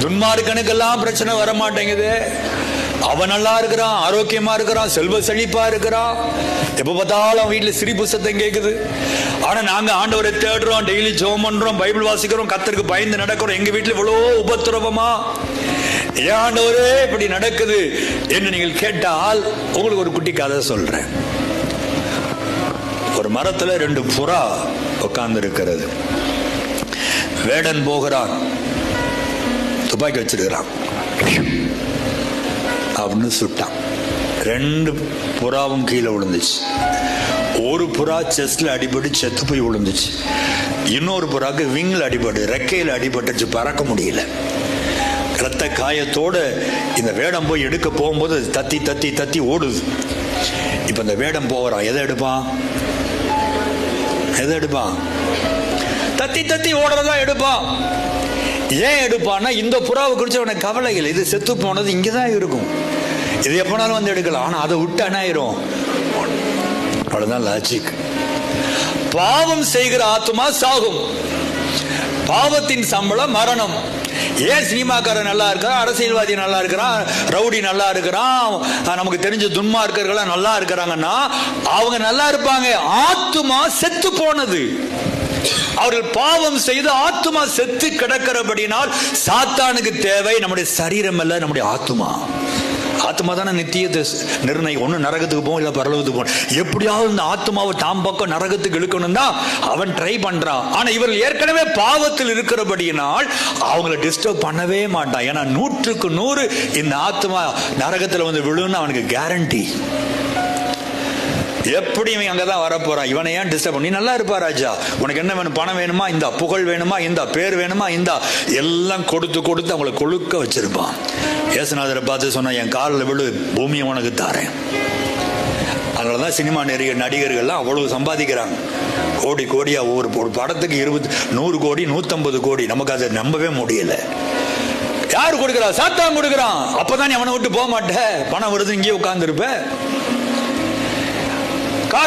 துன்மார்க்கனுக்கெல்லாம் பிரச்சனை வர மாட்டேங்குது. அவன் நல்லா இருக்கிறான், ஆரோக்கியமா இருக்கிறான், செல்வ செழிப்பா இருக்கிறான், எப்ப பார்த்தாலும் வீட்டுல சிரிப்பு சத்தம் கேக்குது. ஆனா நாங்க ஆண்டவரை தேடுறோம், டெய்லி ஜெபம் பண்றோம், பைபிள் வாசிக்கிறோம், கர்த்தருக்கு பயந்து நடக்கிறோம். எங்க வீட்டுல இவ்வளவு உபத்திரவமா, ஏன் ஆண்டவரே இப்படி நடக்குது என்று நீங்கள் கேட்டால் உங்களுக்கு ஒரு குட்டி கதை சொல்றேன். ஒரு மரத்துல 2 புறா உட்கார்ந்து இருக்கிறது. வேடன் போகிறான், துப்பாக்கி வச்சிருக்கிறான், அப்படின்னு சுட்டான். 2 புறாவும் கீழே விழுந்துச்சு. ஒரு புறா செஸ்ட்ல அடிபட்டு செத்து போய் விழுந்துச்சு. இன்னொரு புறாக்கு விங்ல அடிபட்டு, ரெக்கையில அடிபட்டுச்சு, பறக்க முடியல. ரத்த காயத்தோட இந்த வேடம் போய் எடுக்க போகும்போது தத்தி தத்தி தத்தி ஓடுது. இப்ப இந்த வேடம் போகிறான், எதை எடுப்பான்? தத்தி தத்தி ஓடுறதா எடுப்பான். ஏன் எடுப்பான்னா, இந்த புறாவை குறிச்சு அவனுக்கு கவலை இல்லை. இது செத்து போனது இங்கதான் இருக்கும், இது எப்பனாலும் வந்து எடுக்கலாம். ஆனா அதை விட்டு என்ன ஆயிரும்? அவ்வளவுதான் லாஜிக். பாவம் செய்கிற ஆத்மா சாகும், பாவத்தின் சம்பளம் மரணம். ஏன் சினிமாக்காரன் நல்லா இருக்கிறான், அரசியல்வாதி நல்லா இருக்கிறான், ரவுடி நல்லா இருக்கிறான், நமக்கு தெரிஞ்ச துன்மார்க்கர்கள் நல்லா இருக்கிறாங்கன்னா அவங்க நல்லா இருப்பாங்க. ஆத்துமா செத்து போனது. அவர்கள் பாவம் செய்து ஆத்துமா செத்து கிடக்கிறபடினால் சாத்தானுக்கு தேவை நம்முடைய சரீரம் அல்ல, நம்முடைய ஆத்துமா. ஆத்மா தானே நித்தியத்தை நிர்ணயம். ஒண்ணு நரகத்துக்கு போகும், இல்ல பரலோகத்துக்கு போகும். எப்படியாவது இந்த ஆத்மாவை தாம் பக்கம் நரகத்துக்கு இழுக்கணும் தான் அவன் ட்ரை பண்றான். ஆனா இவர்கள் ஏற்கனவே பாவத்தில் இருக்கிறபடியினால் அவங்களை டிஸ்டர்ப் பண்ணவே மாட்டான். ஏன்னா 100க்கு 100 இந்த ஆத்மா நரகத்துல வந்து விழுன்னு அவனுக்கு கேரண்டி. எப்படி இவன் அங்கதான் வரப்போறான், இவனை ஏன் டிஸ்டர்ப் பண்ணி? நல்லா இருப்பா ராஜா, உனக்கு என்ன வேணும்? பணம் வேணுமா? இந்த புகழ் வேணுமா? இந்த பேர் வேணுமா? இந்த எல்லாம் கொடுத்து கொடுத்து அவங்களை கொழுக்க வச்சிருப்பான். இயேசுநாதரை பார்த்து சொன்னா, என் காலில் விழு, பூமியை உனக்கு தாரேன். அதனாலதான் சினிமா நடிகர்கள்லாம் அவ்வளவு சம்பாதிக்கிறாங்க. கோடி கோடியா ஒரு படத்துக்கு 100 கோடி 150 கோடி. நமக்கு அதை நம்பவே முடியல. யாரு கொடுக்கிறா? சாத்தான் கொடுக்கிறான். அப்பதான் அவனை விட்டு போக மாட்டேன், பணம் வருது இங்கே உட்கார்ந்து இருப்ப.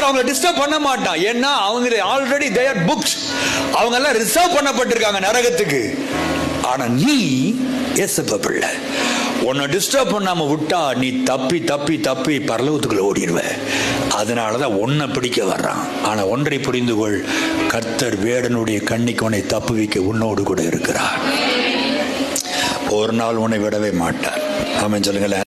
அவங்களை டிஸ்டர்ப் பண்ண மாட்டான். ஏன்னா அவங்க ஆல்ரெடி தேர் புக்ஸ், அவங்க எல்லாம் ரிசர்வ் பண்ணப்பட்டிருக்காங்க நரகத்துக்கு. ஆனா நீ ஏசப்பா பிள்ளை, உன்னை டிஸ்டர்ப் பண்ணாம விட்டா நீ தப்பி தப்பி தப்பி பரலோகத்துக்குள்ள ஓடிடுவ. அதனாலதான் உன்னை பிடிக்க வர்றான். ஆனா ஒன்றை புரிந்து கொள், கர்த்தர் வேடனுடைய கண்ணிக்கு உன்னை தப்புவிக்க உன்னோடு கூட இருக்கிறார். ஒரு நாள் உன்னை விடவே மாட்டார். ஆமென் சொல்லுங்களேன்.